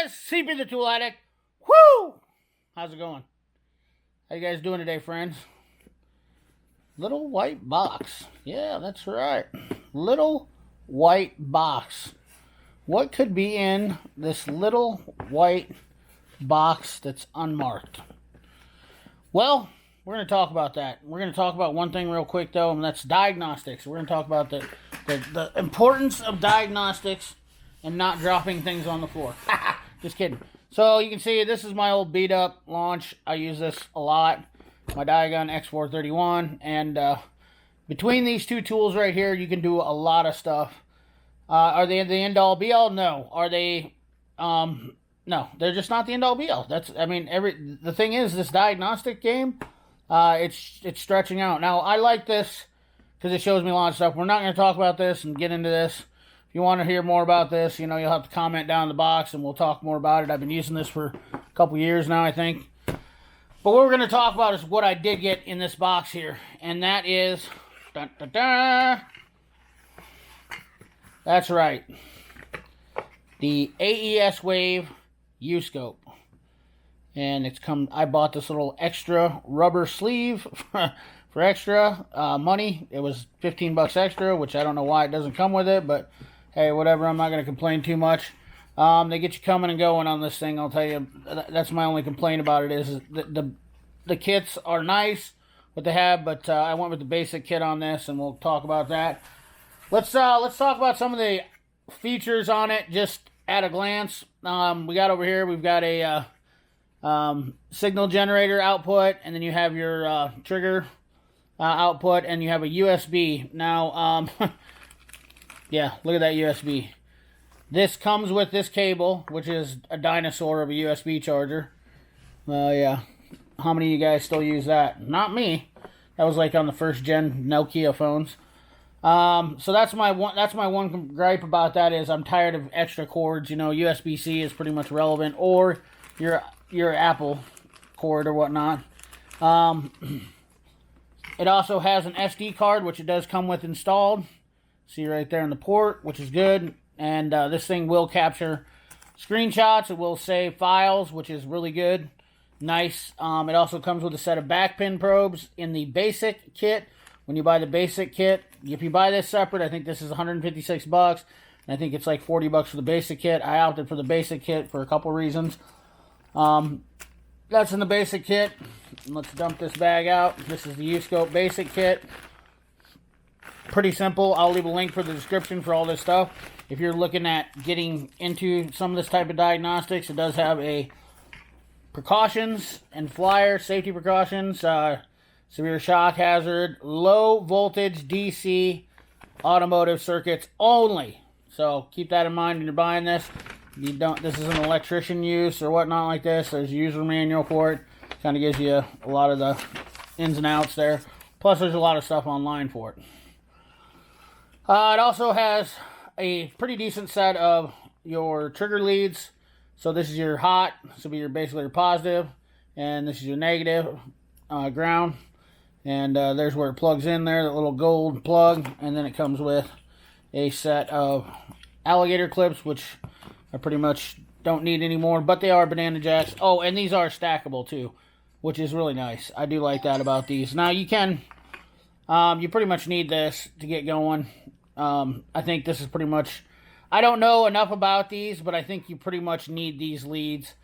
guys, CP the Tool Addict. Woo! How's it going? How you guys doing today, friends? Little white box. Yeah, that's right. Little white box. What could be in this little white box that's unmarked? Well, we're going to talk about that. We're going to talk about one thing real quick, though, and that's diagnostics. We're going to talk about the importance of diagnostics and not dropping things on the floor. Just kidding. So you can see this is my old beat up launch. I use this a lot. My Diagon X431. And between these two tools right here, you can do a lot of stuff. Are they the end all be all? No. Are they? No, they're just not the end all be all. The thing is, this diagnostic game, it's stretching out. Now I like this because it shows me a lot of stuff. We're not going to talk about this and get into this. If you want to hear more about this, you'll have to comment down in the box and we'll talk more about it. I've been using this for a couple years now, I think. But what we're going to talk about is what I did get in this box here. And that is... Dun, dun, dun, that's right. The Aeswave U-Scope. And I bought this little extra rubber sleeve for extra money. It was $15 extra, which I don't know why it doesn't come with it, but... Hey, whatever, I'm not going to complain too much. They get you coming and going on this thing, I'll tell you. That's my only complaint about it is the kits are nice, what they have, but I went with the basic kit on this, and we'll talk about that. Let's talk about some of the features on it, just at a glance. We got over here, we've got a signal generator output, and then you have your trigger output, and you have a USB. Now, yeah, look at that USB. This comes with this cable, which is a dinosaur of a USB charger. Yeah. How many of you guys still use that? Not me. That was like on the first gen Nokia phones. So that's my one gripe about that is I'm tired of extra cords. USB-C is pretty much relevant, or your Apple cord or whatnot. It also has an SD card, which it does come with installed. See right there in the port, which is good. And this thing will capture screenshots. It will save files, which is really good. Nice. It also comes with a set of backpin probes in the basic kit. When you buy the basic kit, if you buy this separate, I think this is $156. And I think it's like $40 for the basic kit. I opted for the basic kit for a couple reasons. That's in the basic kit. Let's dump this bag out. This is the U-Scope basic kit. Pretty simple. I'll leave a link for the description for all this stuff. If you're looking at getting into some of this type of diagnostics, it does have a precautions and flyer, safety precautions, severe shock hazard, low voltage DC automotive circuits only. So keep that in mind when you're buying this. This is an electrician use or whatnot like this. There's a user manual for it. Kind of gives you a lot of the ins and outs there. Plus there's a lot of stuff online for it. It also has a pretty decent set of your trigger leads. So this is your hot, this will be basically your positive, and this is your negative ground. And there's where it plugs in there, that little gold plug. And then it comes with a set of alligator clips, which I pretty much don't need anymore, but they are banana jacks. Oh, and these are stackable too, which is really nice. I do like that about these. Now you pretty much need this to get going. I think this is pretty much, I don't know enough about these, but I think you pretty much need these leads,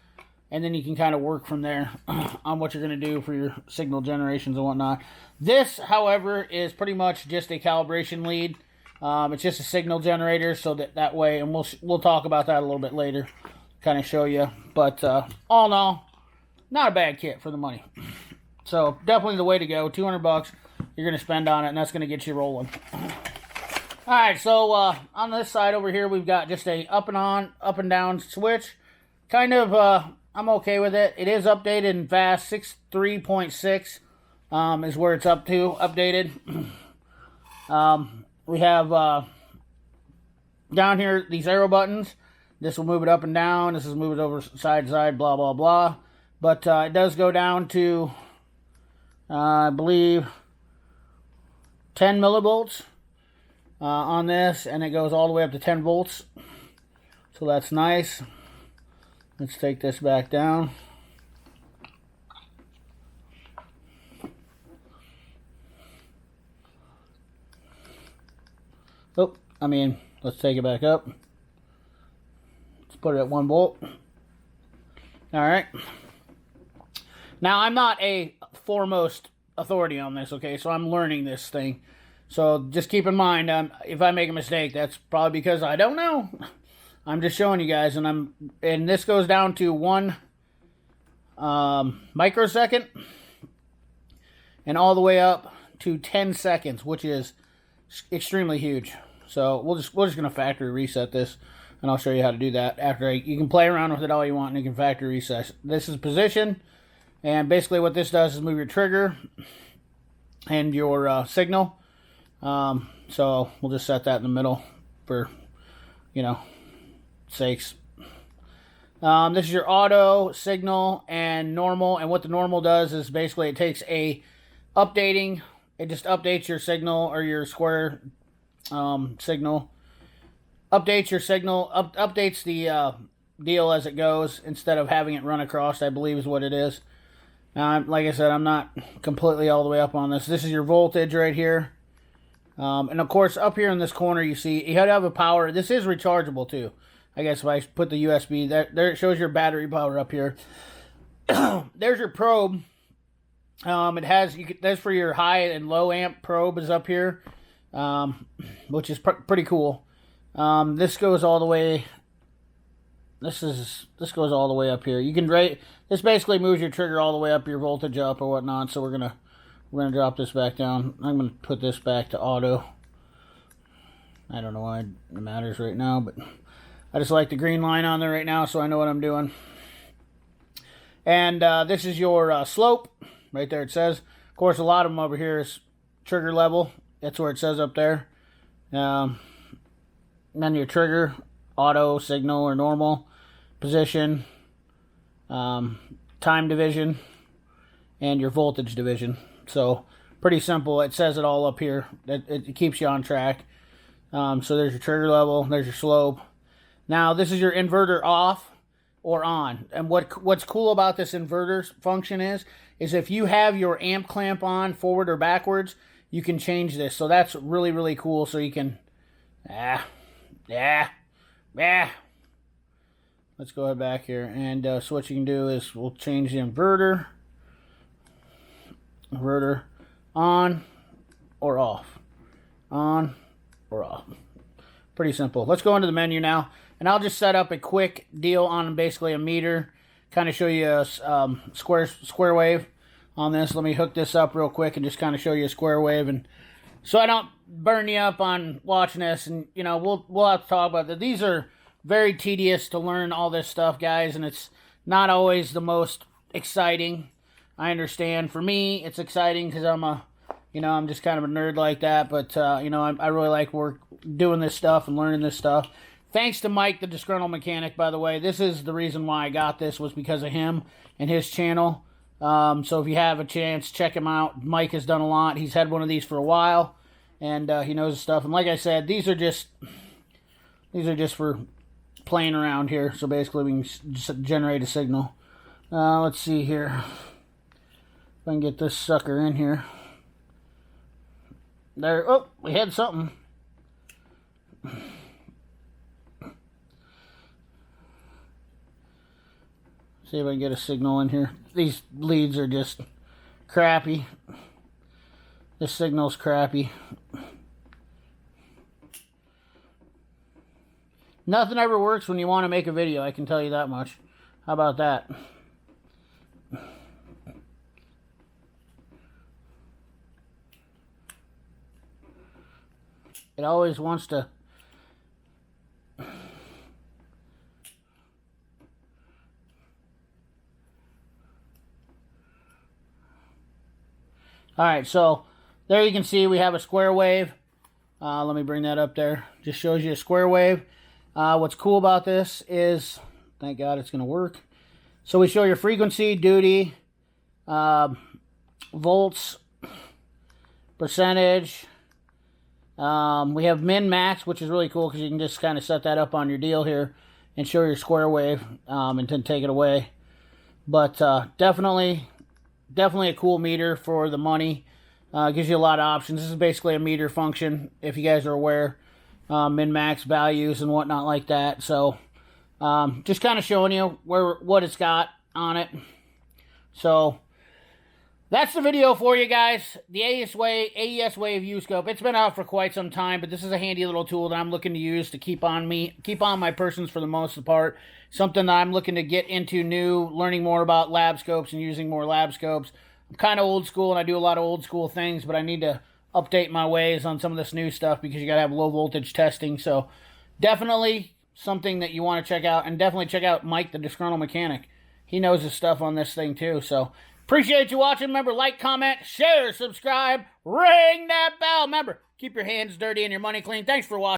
and then you can kind of work from there on what you're going to do for your signal generations and whatnot. This, however, is pretty much just a calibration lead. It's just a signal generator, so that way, and we'll talk about that a little bit later, kind of show you. But all in all, not a bad kit for the money. So definitely the way to go. $200 you're going to spend on it, and that's going to get you rolling. Alright, so on this side over here, we've got just a up and down switch. Kind of, I'm okay with it. It is updated and fast. 6.3.6 is where it's up to, updated. We have down here these arrow buttons. This will move it up and down. This is move it over side to side, blah, blah, blah. But it does go down to, I believe, 10 millivolts. On this, and it goes all the way up to 10 volts, so that's nice. Let's take this back down. Oh, let's take it back up. Let's put it at 1 volt. Alright. Now, I'm not a foremost authority on this, okay? So I'm learning this thing. So just keep in mind, if I make a mistake, that's probably because I don't know. I'm just showing you guys, and this goes down to 1 microsecond and all the way up to 10 seconds, which is extremely huge. So we're just gonna factory reset this, and I'll show you how to do that after. You can play around with it all you want, and you can factory reset. This is position, and basically what this does is move your trigger and your signal. So we'll just set that in the middle for, sakes. This is your auto, signal, and normal. And what the normal does is basically it takes it just updates your signal or your square signal. Updates your signal, updates the deal as it goes instead of having it run across, I believe is what it is. Like I said, I'm not completely all the way up on this. This is your voltage right here. And of course, up here in this corner, you see, you have a power. This is rechargeable too. I guess if I put the USB, there it shows your battery power up here. There's your probe. That's for your high and low amp probe is up here, which is pretty cool. This goes all the way. This goes all the way up here. You can this basically moves your trigger all the way up, your voltage up or whatnot. So we're gonna drop this back down. I'm gonna put this back to auto. I don't know why it matters right now, but I just like the green line on there right now, so I know what I'm doing. And this is your slope right there. It says, of course, a lot of them over here is trigger level. That's where it says up there. Then your trigger, auto, signal, or normal, position, time division, and your voltage division. So pretty simple. It says it all up here. It keeps you on track. So there's your trigger level. There's your slope. Now this is your inverter off or on. And what's cool about this inverter function is if you have your amp clamp on forward or backwards, you can change this. So that's really, really cool. So you can let's go ahead back here. And so what you can do is we'll change the inverter on or off. On or off. Pretty simple. Let's go into the menu now. And I'll just set up a quick deal on basically a meter. Kind of show you a square wave on this. Let me hook this up real quick and just kind of show you a square wave. And so I don't burn you up on watching this. And, we'll have to talk about that. These are very tedious to learn all this stuff, guys. And it's not always the most exciting. I understand. For me, it's exciting because I'm just kind of a nerd like that. But, I really like doing this stuff and learning this stuff. Thanks to Mike, the Disgruntled Mechanic, by the way. This is the reason why I got this, was because of him and his channel. So if you have a chance, check him out. Mike has done a lot. He's had one of these for a while, and he knows his stuff. And like I said, these are just for playing around here. So basically, we can just generate a signal. Let's see here. If I can get this sucker in here. There. Oh, we had something. See if I can get a signal in here. These leads are just crappy. This signal's crappy. Nothing ever works when you want to make a video, I can tell you that much. How about that? It always wants to... Alright, so there you can see we have a square wave. Let me bring that up there. Just shows you a square wave. What's cool about this is, thank God it's going to work. So we show your frequency, duty, volts, percentage. We have min max, which is really cool because you can just kind of set that up on your deal here. and show your square wave, and then take it away. But definitely a cool meter for the money. Gives you a lot of options. This is basically a meter function, if you guys are aware. Min-max values and whatnot like that. So just kind of showing you what it's got on it. So that's the video for you guys. The Aeswave U-scope. It's been out for quite some time, but this is a handy little tool that I'm looking to use to keep on my persons for the most part. Something that I'm looking to get into new, learning more about lab scopes and using more lab scopes. I'm kind of old school and I do a lot of old school things, but I need to update my ways on some of this new stuff because you got to have low voltage testing. So definitely something that you want to check out, and definitely check out Mike, the Disgruntled Mechanic. He knows his stuff on this thing too. So appreciate you watching. Remember, like, comment, share, subscribe, ring that bell. Remember, keep your hands dirty and your money clean. Thanks for watching.